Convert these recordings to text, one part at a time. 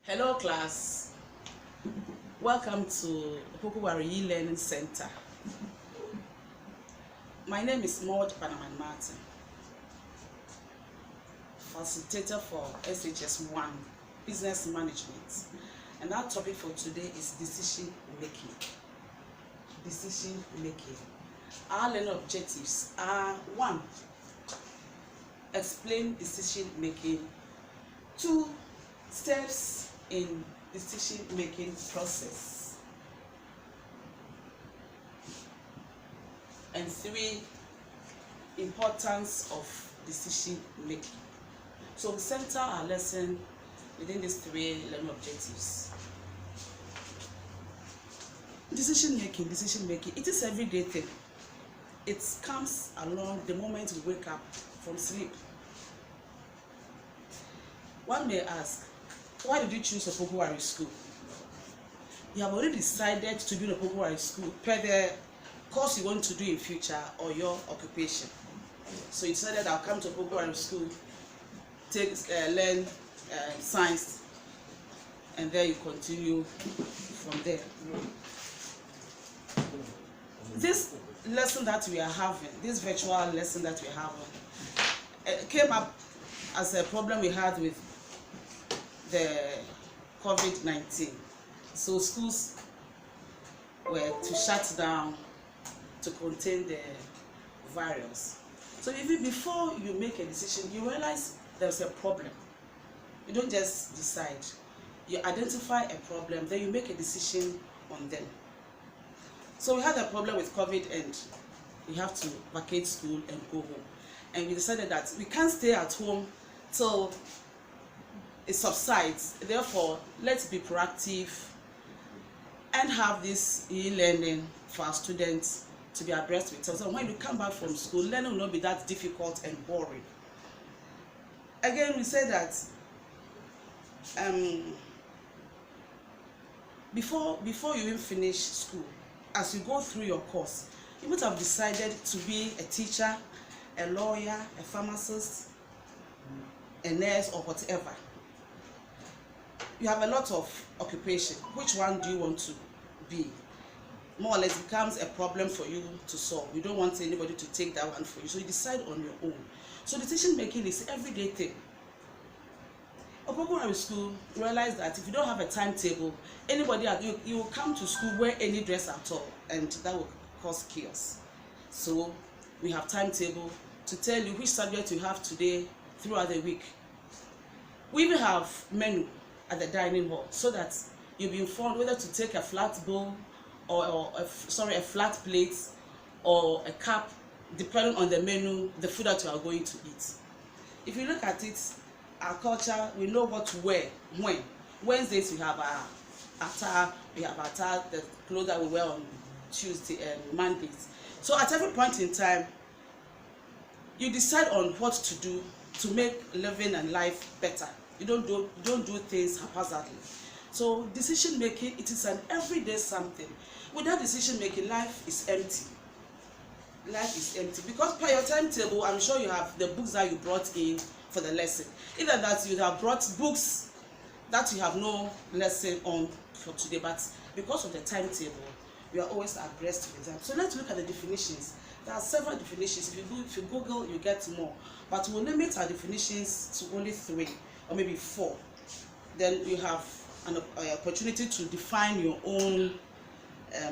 Hello class, welcome to Opokuwari E-Learning Center. My name is Maud Panaman Martin, facilitator for SHS 1, Business Management. And our topic for today is decision making. Decision making. Our learning objectives are 1. Explain decision making. 2. Steps in decision making process. And 3. Importance of decision making. So we center our lesson within these 3 learning objectives. Decision making, it is everyday thing. It comes along the moment we wake up from sleep. One may ask, why did you choose Opokuwari School? You have already decided to be in Opokuwari School per the course you want to do in future or your occupation. So you decided I'll come to Opokuwari School, learn science, and then you continue from there. This lesson that we are having, this virtual lesson that we are having, came up as a problem we had with the COVID-19. So schools were to shut down to contain the virus. So even before you make a decision, you realize there's a problem. You don't just decide. You identify a problem, then you make a decision on them. So we had a problem with COVID and we have to vacate school and go home. And we decided that we can't stay at home till it subsides. Therefore, let's be proactive and have this e-learning for our students to be abreast with. So when you come back from school, learning will not be that difficult and boring. Again, we say that before you even finish school, as you go through your course, you might have decided to be a teacher, a lawyer, a pharmacist, a nurse, or whatever. You have a lot of occupation. Which one do you want to be? More or less becomes a problem for you to solve. You don't want anybody to take that one for you, so you decide on your own. So decision making is an everyday thing. Opokuwari School realize that if you don't have a timetable, anybody you will come to school wear any dress at all, and that will cause chaos. So we have timetable to tell you which subject you have today throughout the week. We even have menu at the dining hall so that you'll be informed whether to take a flat bowl or a flat plate or a cup, depending on the menu, the food that you are going to eat. If you look at it, our culture, we know what to wear when. Wednesdays we have our attire, the clothes that we wear on Tuesday and Mondays. So at every point in time, you decide on what to do to make living and life better. You don't do things haphazardly. So decision making, it is an everyday something. Without decision making, life is empty. Life is empty because per your timetable, I'm sure you have the books that you brought in for the lesson. Either that you have brought books that you have no lesson on for today, but because of the timetable, you are always abreast with them. So let's look at the definitions. There are several definitions. If you Google, you get more, but we'll limit our definitions to only 3 or maybe 4. Then you have an opportunity to define your own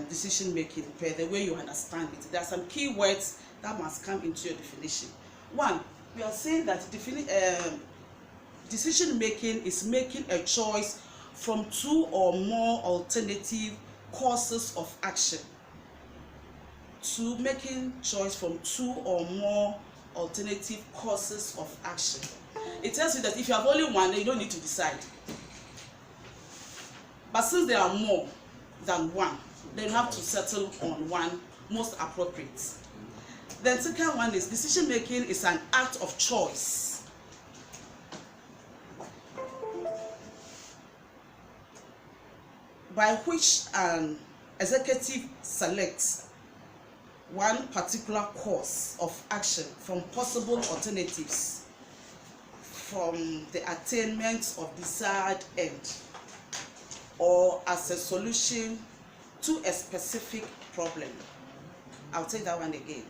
decision making per the way you understand it. There are some key words that must come into your definition. 1, we are saying that decision making is making a choice from 2 or more alternative courses of action. To making choice from 2 or more alternative courses of action. It tells you that if you have only one, then you don't need to decide. But since there are more than one, then you have to settle on one most appropriate. The second one is decision making is an act of choice. By which an executive selects one particular course of action from possible alternatives from the attainment of desired end. or as a solution to a specific problem. I'll take that one again.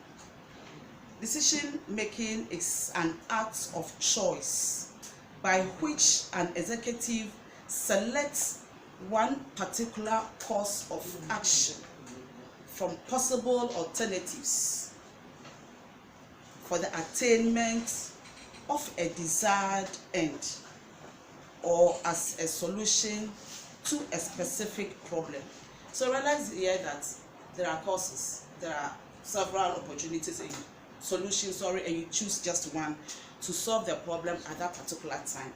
Decision making is an act of choice by which an executive selects one particular course of action from possible alternatives for the attainment of a desired end or as a solution to a specific problem. So realize here that there are courses, there are several opportunities and solutions, and you choose just one to solve the problem at that particular time.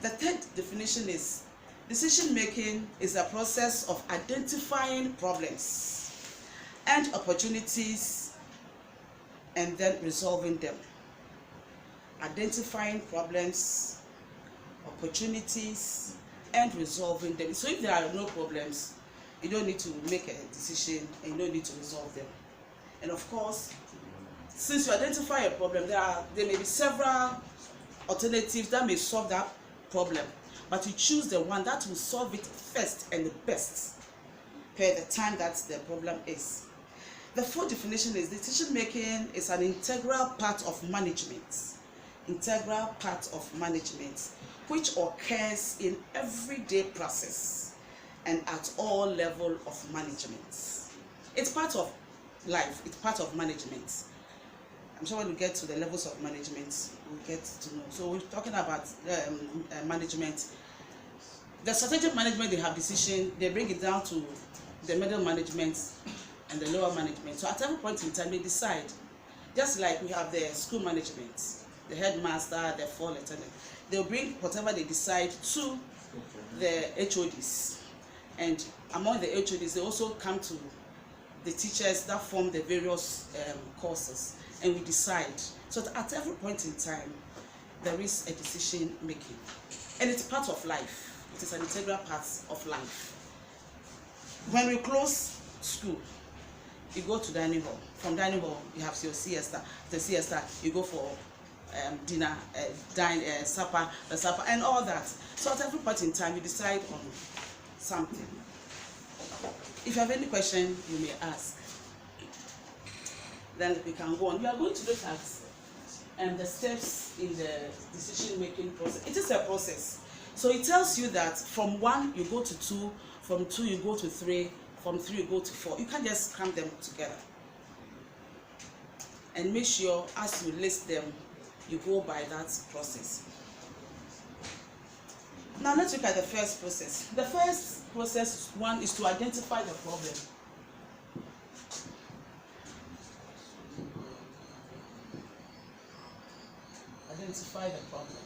The third definition is decision making is a process of identifying problems and opportunities and then resolving them. Identifying problems, opportunities, and resolving them. So if there are no problems, you don't need to make a decision and you don't need to resolve them. And of course, since you identify a problem, there may be several alternatives that may solve that problem, but you choose the one that will solve it first and the best per the time that the problem is. The fourth definition is decision making is an integral part of management. Integral part of management, which occurs in everyday process and at all level of management. It's part of life, it's part of management. I'm sure when we get to the levels of management, we'll get to know. So we're talking about management. The strategic management, they have decision, they bring it down to the middle management and the lower management. So at every point in time, they decide. Just like we have the school management, the headmaster, the four lieutenant, they'll bring whatever they decide to the HODs. And among the HODs, they also come to the teachers that form the various courses, and we decide. So at every point in time, there is a decision making. And it's part of life. It is an integral part of life. When we close school, you go to dining hall. From dining hall, you have your siesta. The siesta, you go for dinner, supper, and all that. So at every point in time, you decide on something. If you have any question, you may ask. Then we can go on. We are going to look at the steps in the decision-making process. It is a process. So it tells you that from 1 you go to 2, from 2 you go to 3, from 3 you go to 4. You can't just cram them together. And make sure as you list them, you go by that process. Now let's look at the first process. The first process, one, is to identify the problem. Identify the problem.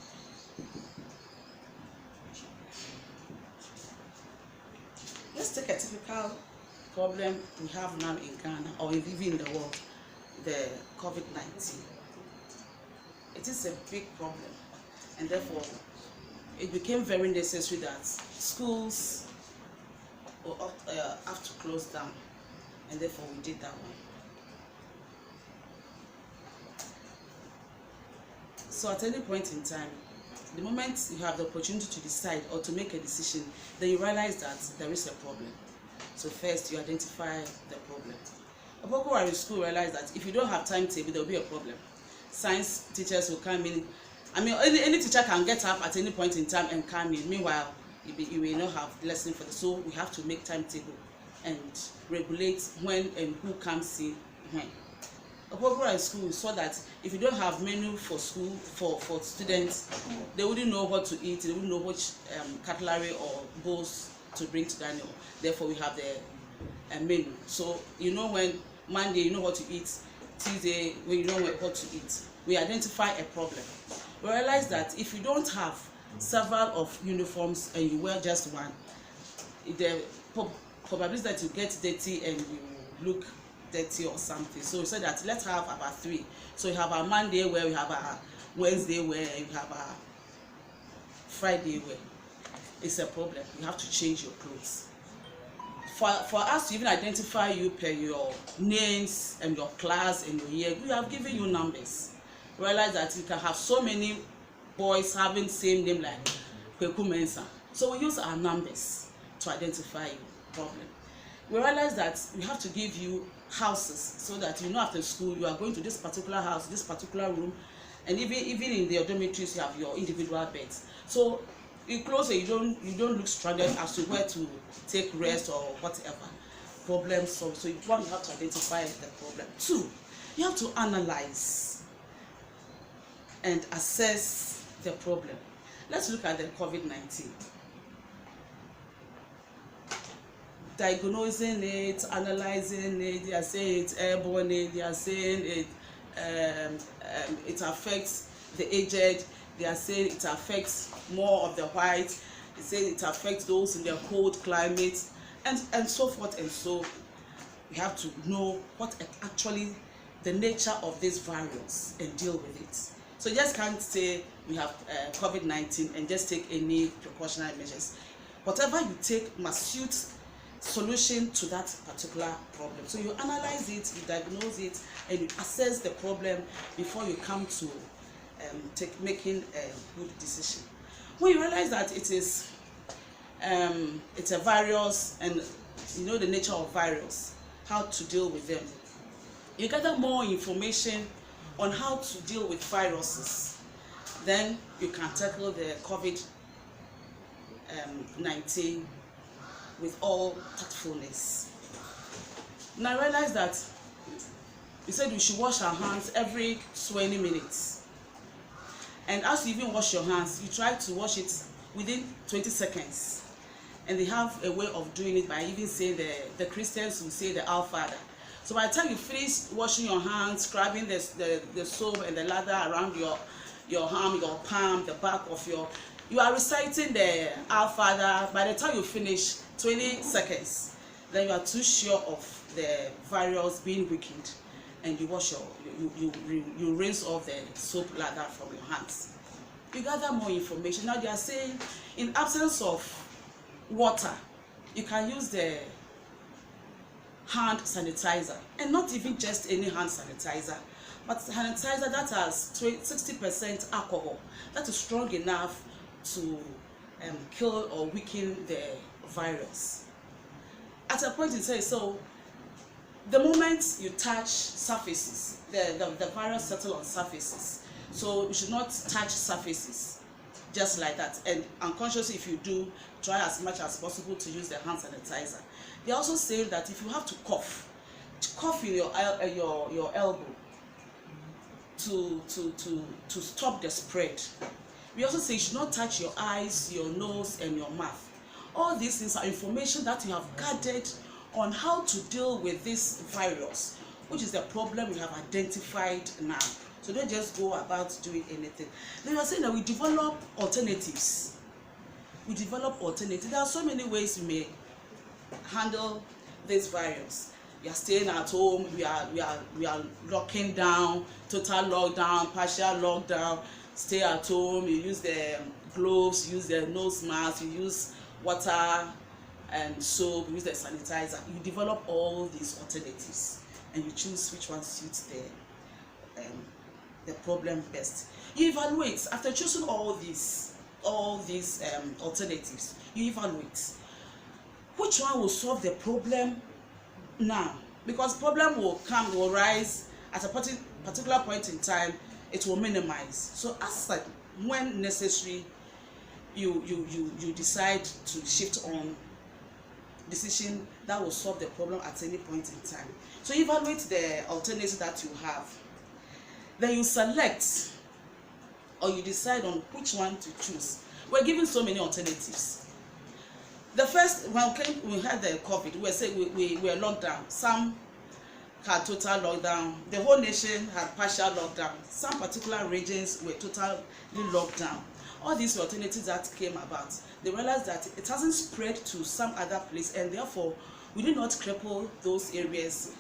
Let's take a typical problem we have now in Ghana or even in the world, the COVID-19. It is a big problem, and therefore it became very necessary that schools have to close down, and therefore we did that one. So at any point in time, the moment you have the opportunity to decide or to make a decision, then you realize that there is a problem. So first you identify the problem. People who are in school realize that if you don't have timetable, there will be a problem. Science teachers will come in. I mean, any teacher can get up at any point in time and come in. Meanwhile, you will not have lesson for this. So we have to make timetable and regulate when and who comes in when. People who are in school saw that if you don't have menu for school for students, they wouldn't know what to eat. They wouldn't know which cutlery or bowls to bring to dining hall. Therefore, we have the menu. So you know when Monday you know what to eat. Tuesday when you know what to eat. We identify a problem. We realize that if you don't have several of uniforms and you wear just one, the probability that you get dirty and you look dirty or something. So we said that let's have about 3. So you have our Monday wear, we have our Wednesday wear, and you have our Friday wear. It's a problem. You have to change your clothes. For us to even identify you per your names and your class and your year, we have given you numbers. Realize that you can have so many boys having same name like Kweku Mensah. So we use our numbers to identify your problem. We realize that we have to give you houses so that you know after school you are going to this particular house, this particular room, and even in the dormitories you have your individual beds. So you close it, you don't look stranded as to where to take rest or whatever. Problem solved. So one, you have to identify the problem. Two, you have to analyze and assess the problem. Let's look at the COVID-19. Diagnosing it, analyzing it, they are saying it's airborne, they are saying it affects the aged, they are saying it affects more of the white, they say it affects those in the cold climate, and so forth. And so we have to know what actually the nature of this virus and deal with it. So you just can't say we have COVID-19 and just take any precautionary measures. Whatever you take must suit solution to that particular problem. So you analyze it, you diagnose it, and you assess the problem before you come to making a good decision. When you realize that it's a virus and you know the nature of virus, how to deal with them, you gather more information on how to deal with viruses, then you can tackle the COVID-19 with all tactfulness. Now I realize that we said we should wash our hands every 20 minutes. And as you even wash your hands, you try to wash it within 20 seconds. And they have a way of doing it by even saying the Christians will say the Our Father. So by the time you finish washing your hands, scrubbing the soap and the lather around your arm, your palm, the back of you are reciting the Our Father. By the time you finish, 20 seconds, then you are too sure of the virus being weakened, and you wash you rinse off the soap lather from your hands. You gather more information. Now they are saying in absence of water, you can use the hand sanitizer, and not even just any hand sanitizer, but sanitizer that has 60% alcohol, that is strong enough to kill or weaken the virus. At a point in time, so the moment you touch surfaces, the virus settles on surfaces. So you should not touch surfaces just like that. And unconsciously, if you do, try as much as possible to use the hand sanitizer. They also say that if you have to cough in your elbow to stop the spread. We also say you should not touch your eyes, your nose, and your mouth. All these things are information that you have gathered on how to deal with this virus, which is the problem we have identified now. So don't just go about doing anything. They are saying that we develop alternatives. We develop alternatives. There are so many ways we may handle this virus. We are staying at home. We are locking down, total lockdown, partial lockdown. Stay at home. You use the gloves. You use the nose mask. You use water and soap. You use the sanitizer. You develop all these alternatives, and you choose which one suits the problem best. You evaluate after choosing all these alternatives. You evaluate which one will solve the problem now, because problem will rise at a particular point in time. It will minimize. So as like when necessary, you decide to shift on decision that will solve the problem at any point in time. So evaluate the alternatives that you have. Then you select or you decide on which one to choose. We're given so many alternatives. The first, when we had the COVID, we were locked down. Some had total lockdown. The whole nation had partial lockdown. Some particular regions were totally locked down. All these alternatives that came about, they realized that it hasn't spread to some other place, and therefore we did not cripple those areas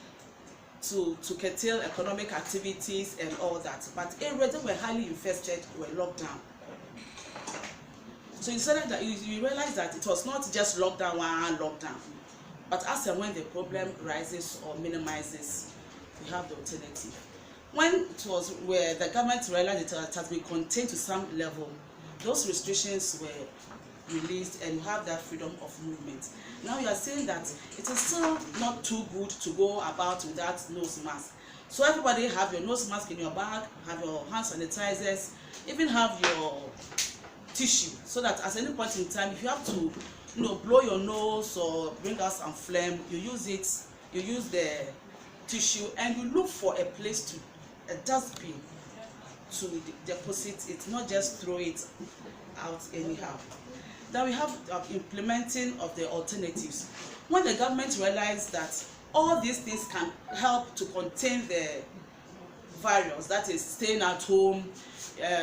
to curtail economic activities and all that. But areas that were highly infested were locked down. So you said that you realize that it was not just lockdown, but as and when the problem rises or minimizes, we have the alternative. When it was where the government realized it has been contained to some level, those restrictions were released and you have that freedom of movement. Now you are saying that it is still not too good to go about without nose mask. So everybody have your nose mask in your bag, have your hand sanitizers, even have your tissue, so that at any point in time, if you have to, blow your nose or bring out some phlegm, you use it. You use the tissue and you look for a place to, a dustbin to deposit it, not just throw it out anyhow. Then we have implementing of the alternatives. When the government realized that all these things can help to contain the virus, that is staying at home,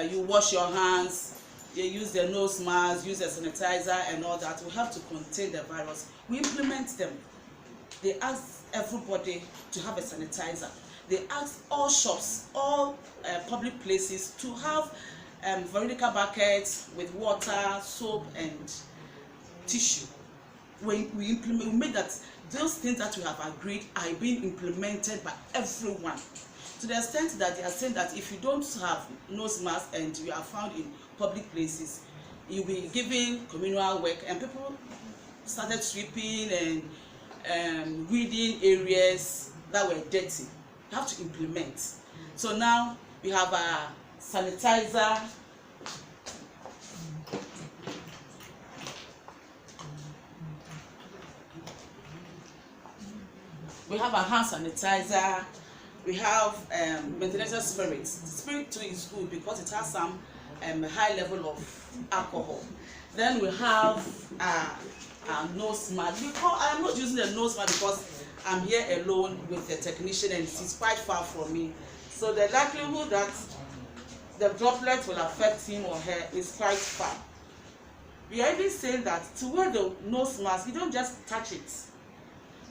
you wash your hands, you use the nose mask, use the sanitizer and all that, we have to contain the virus. We implement them. They ask everybody to have a sanitizer. They ask all shops, all public places to have vertical buckets with water, soap and tissue. We made that those things that we have agreed are being implemented by everyone, to the extent that they are saying that if you don't have nose mask and you are found in public places, you'll be given communal work. And people started sweeping and weeding areas that were dirty. You have to implement. So now we have a sanitizer, we have a hand sanitizer, we have methylated spirit. Spirit too is good because it has some high level of alcohol. Then we have a nose mask. I'm not using the nose mask because I'm here alone with the technician and it's quite far from me. So the likelihood that the droplet will affect him or her is quite far. We are even saying that to wear the nose mask, you don't just touch it.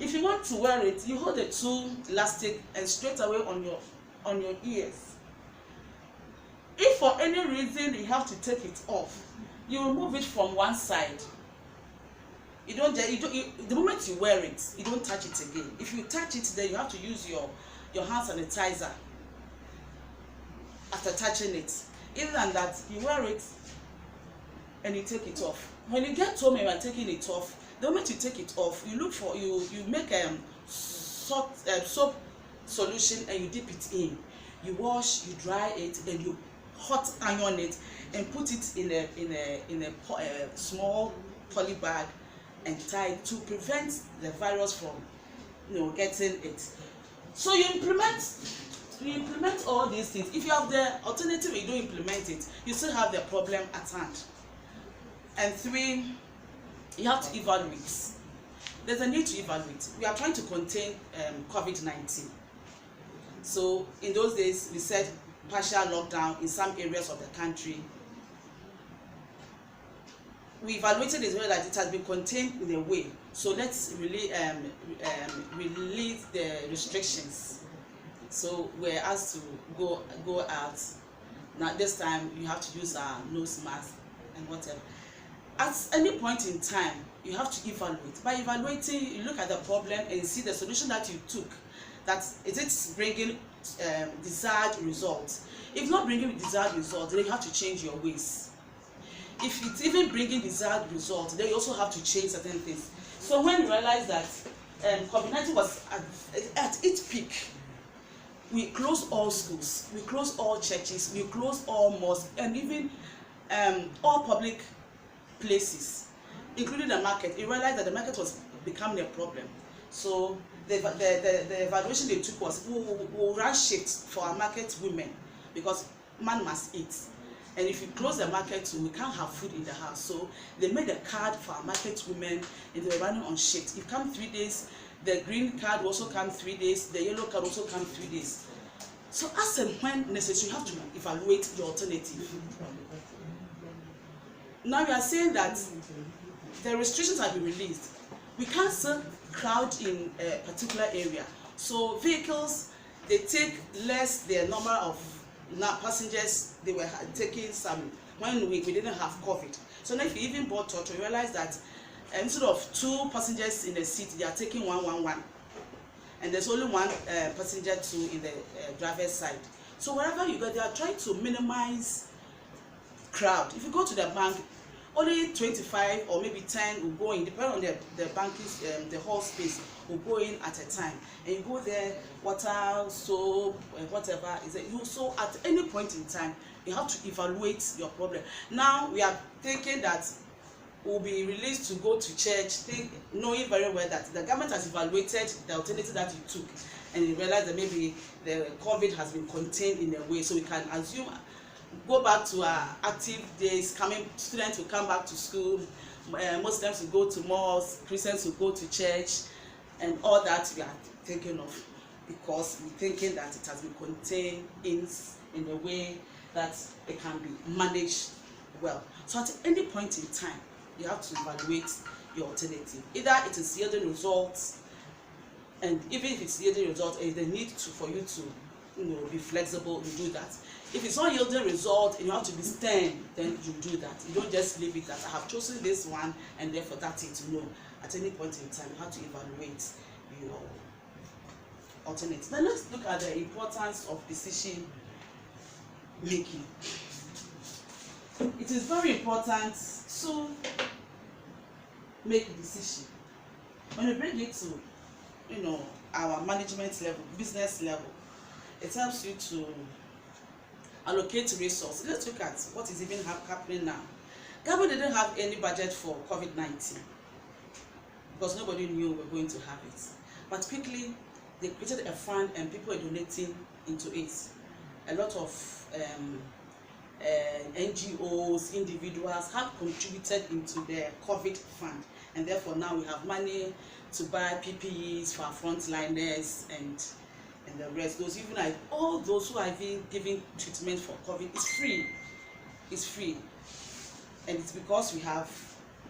If you want to wear it, you hold the two elastic and straight away on your ears. If for any reason you have to take it off, you remove it from one side. The moment you wear it, you don't touch it again. If you touch it, then you have to use your hand sanitizer after touching it. Other than that, you wear it and you take it off. When you get home and you are taking it off, the moment you take it off, you make soap solution and you dip it in. You wash, you dry it, and you hot iron it and put it in a small poly bag and tie it to prevent the virus from getting it. So you implement all these things. If you have the alternative and you don't implement it, you still have the problem at hand. And 3, you have to evaluate. There's a need to evaluate. We are trying to contain COVID-19. So in those days, we said partial lockdown in some areas of the country. We evaluated it well that it has been contained in a way. So let's really release the restrictions. So we're asked to go out. Now this time you have to use a nose mask and whatever. At any point in time, you have to evaluate. By evaluating, you look at the problem and see the solution that you took. That is it bringing desired results. If not bringing desired results, then you have to change your ways. If it's even bringing desired results, then you also have to change certain things. So when you realize that COVID-19 was at its peak, we closed all schools, we closed all churches, we closed all mosques, and even all public places, including the market. You realized that the market was becoming a problem. So the evaluation they took was we'll run shifts for our market women because man must eat. And if you close the market, we can't have food in the house. So they made a card for our market women and they were running on shifts. If you come 3 days, the green card will also come 3 days, the yellow card also come 3 days. So as and when necessary, you have to evaluate your alternative. Now we are saying that the restrictions have been released. We can't still crowd in a particular area. So vehicles, they take less the number of passengers they were taking some when we didn't have COVID. So now if you even bought Toto, you realize that instead of 2 passengers in the seat, they are taking 1. And there's only 1 passenger in the driver's side. So wherever you go, they are trying to minimize crowd. If you go to the bank, only 25 or maybe 10 will go in, depending on the banking, the hall space will go in at a time, and you go there, water, soap, whatever is it. So at any point in time, you have to evaluate your problem. Now we are thinking that we'll be released to go to church, knowing very well that the government has evaluated the alternative that you took, and you realize that maybe the COVID has been contained in a way, so we can assume go back to our active days. Students will come back to school, Muslims will go to mosques, Christians will go to church, and all that we are thinking of, because we're thinking that it has been contained in a way that it can be managed well. So at any point in time, you have to evaluate your alternative. Either it is yielding results, and even if it's yielding results, and the need for you to be flexible, you do that. If it's not yielding result and you have to be stern, then you do that. You don't just leave it that I have chosen this one and therefore that's it. No. At any point in time, you have to evaluate your alternative. Now let's look at the importance of decision making. It is very important to make a decision. When you bring it to our management level, business level, it helps you to allocate resources. Let's look at what is even happening now. Government didn't have any budget for COVID-19 because nobody knew we were going to have it. But quickly, they created a fund and people are donating into it. A lot of NGOs, individuals have contributed into the COVID fund, and therefore now we have money to buy PPEs for our frontliners and the rest. Those even like all those who are even giving treatment for COVID, it's free. It's free, and it's because we have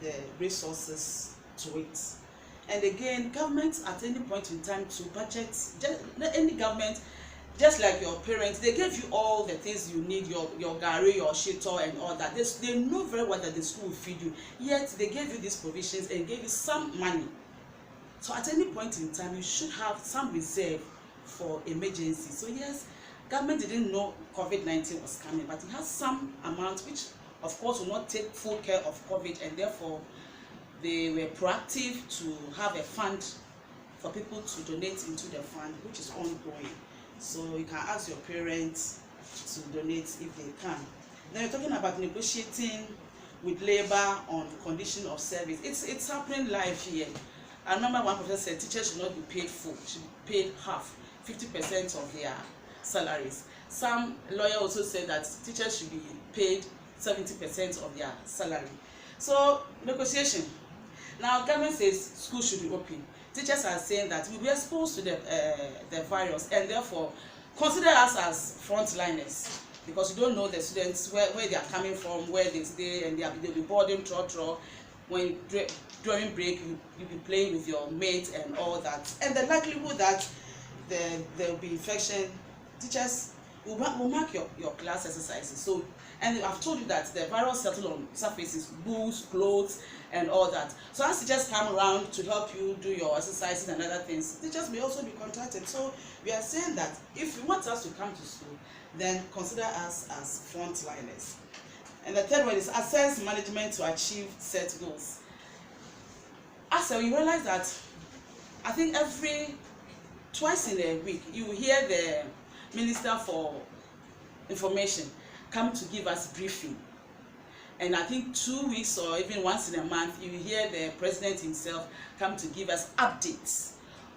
the resources to it. And again, government at any point in time to budget, any government, just like your parents, they gave you all the things you need, your gari, your shito and all that. They know very well that the school will feed you, yet they gave you these provisions and gave you some money. So at any point in time, you should have some reserve for emergency. So yes, government didn't know COVID-19 was coming, but it has some amount which of course will not take full care of COVID, and therefore they were proactive to have a fund for people to donate into the fund, which is ongoing. So you can ask your parents to donate if they can. Then we're talking about negotiating with labor on condition of service. It's happening live here. I remember one professor said teachers should not be paid full, should be paid half, 50% of their salaries. Some lawyer also said that teachers should be paid 70% of their salary. So negotiation. Now government says schools should be open. Teachers are saying that we'll be exposed to the virus, and therefore consider us as frontliners, because you don't know the students where they are coming from, where they stay, and they'll be boarding trotro. When during break you'll be playing with your mates and all that, and the likelihood that there will be infection, teachers will mark your class exercises. So, and I've told you that the virus settle on surfaces, books, clothes, and all that. So as teachers come around to help you do your exercises and other things, teachers may also be contacted. So we are saying that if you want us to come to school, then consider us as frontliners. And the third one is assess management to achieve set goals. As you realize that I think twice in a week you hear the Minister for Information come to give us briefing, and I think 2 weeks or even once in a month you hear the President himself come to give us updates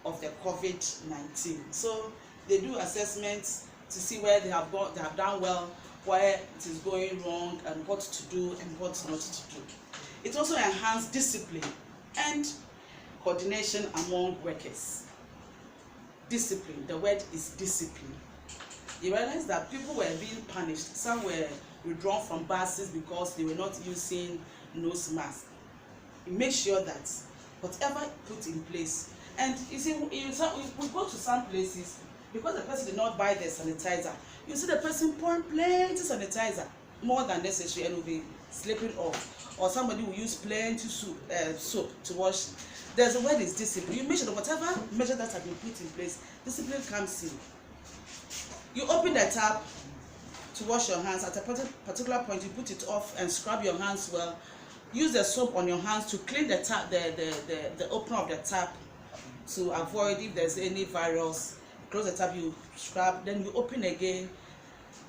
of the COVID-19. So they do assessments to see where they have done well, where it is going wrong, and what to do and what not to do. It also enhances discipline and coordination among workers. Discipline, the word is discipline. You realize that people were being punished. Some were withdrawn from buses because they were not using nose masks. You make sure that whatever put in place, and you see, we go to some places because the person did not buy the sanitizer. You see the person pouring plenty sanitizer, more than necessary, and will be slipping off. Or somebody will use plenty soap to wash. There's a word is discipline. You make sure that whatever measure that has been put in place, discipline comes in. You open the tap to wash your hands. At a particular point, you put it off and scrub your hands well use the soap on your hands to clean the tap, the opener of the tap, to avoid if there's any virus. Close the tap, you scrub, then you open again,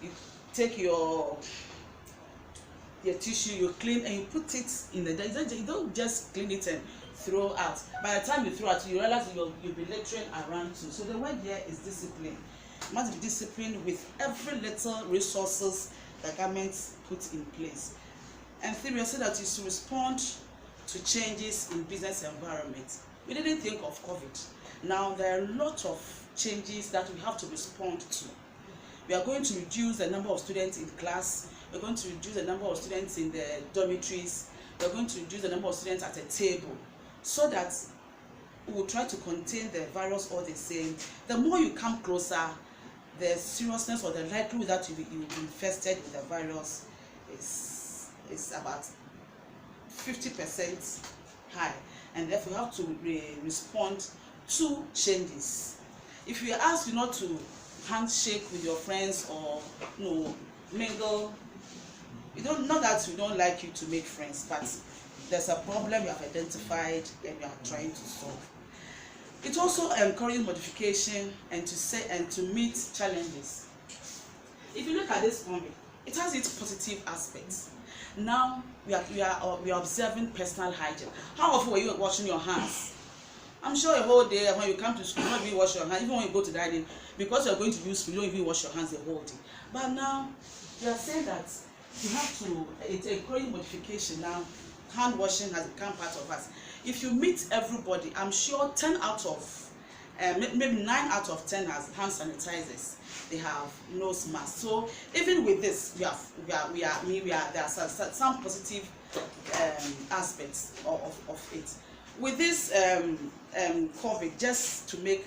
you take your tissue, you clean, and you put it in the, you don't just clean it and throw out. By the time you throw out, you realize you'll be littering around too. So the word here is discipline. You must be disciplined with every little resources the government put in place. And three, we said that is to respond to changes in business environment. We didn't think of COVID. Now there are a lot of changes that we have to respond to. We are going to reduce the number of students in class. We're going to reduce the number of students in the dormitories. We're going to reduce the number of students at a table, so that we will try to contain the virus all the same. The more you come closer, the seriousness or the likelihood that you will be infested with the virus is about 50% high, and therefore you have to respond to changes. If you ask you not to handshake with your friends or mingle, not that we don't like you to make friends, but there's a problem you have identified and you are trying to solve. It also encourages modification and to meet challenges. If you look at this COVID, it has its positive aspects. Now we are observing personal hygiene. How often were you washing your hands? I'm sure a whole day when you come to school, you don't even wash your hands. Even when you go to dining, because you're going to use food, you don't even wash your hands the whole day. But now we are saying that you have to, it's encouraging modification now. Hand washing has become part of us. If you meet everybody, I'm sure 10 out of maybe 9 out of 10 has hand sanitizers. They have nose masks. So even with this, there are some positive aspects of it. With this COVID, just to make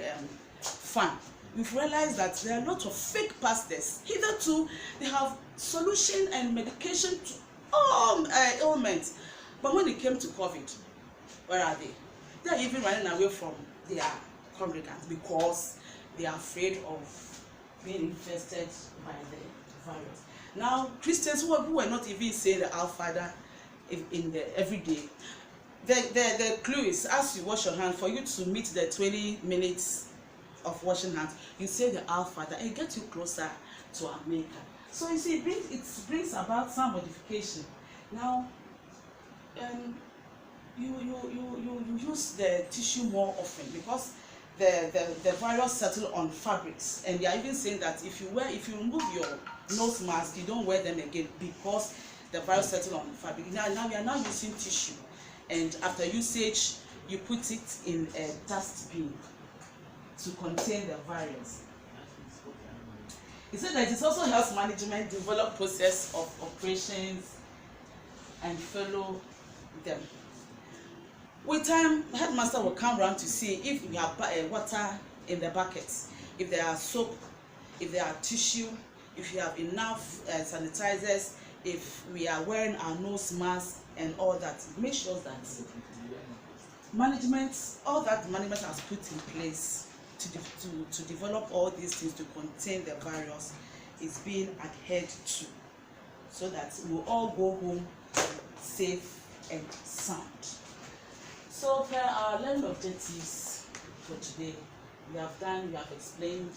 fun, we've realized that there are a lot of fake pastors. Hitherto, they have solution and medication to all ailments. But when it came to COVID, where are they? They are even running away from their congregants because they are afraid of being infested by the virus. Now, Christians who were not even saying the Our Father in the everyday, the clue is, as you wash your hands, for you to meet the 20 minutes of washing hands, you say the Our Father and get you closer to our Maker. So you see, it brings about some modification. Now, you use the tissue more often because the virus settle on fabrics, and they are even saying that if you remove your nose mask, you don't wear them again because the virus settle on fabric. Now we are now using tissue, and after usage you put it in a dustbin to contain the virus. He said that it also helps management develop process of operations and follow them. With time, the headmaster will come around to see if we have water in the buckets, if there are soap, if there are tissue, if you have enough sanitizers, if we are wearing our nose mask and all that. Make sure that all that management has put in place to develop all these things to contain the virus is being adhered to, so that we'll all go home safe and sound. So for our learning objectives for today, we have explained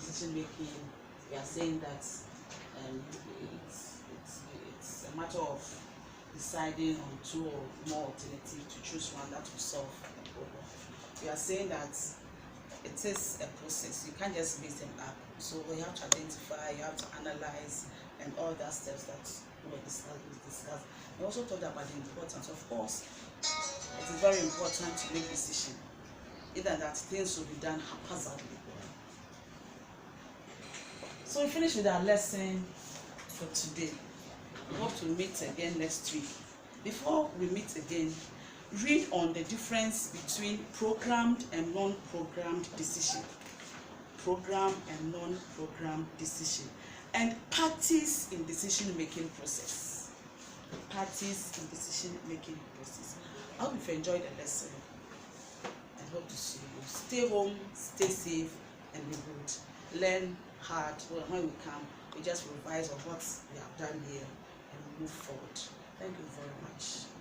decision making. We are saying that it's a matter of deciding on 2 or more alternatives to choose one that will solve the problem. We are saying that it is a process. You can't just mix them up. So we have to identify, you have to analyze, and all that steps that we discussed. We also talked about the importance. Of course, it is very important to make decisions, either that things will be done haphazardly. So we finish with our lesson for today. We hope to meet again next week. Before we meet again, read on the difference between programmed and non-programmed decision. Program and non-programmed decision. And parties in decision-making process. Parties in decision-making process. I hope you've enjoyed the lesson. I hope to see you. Stay home, stay safe, and be good. Learn hard. When we come, we just revise on what we have done here and move forward. Thank you very much.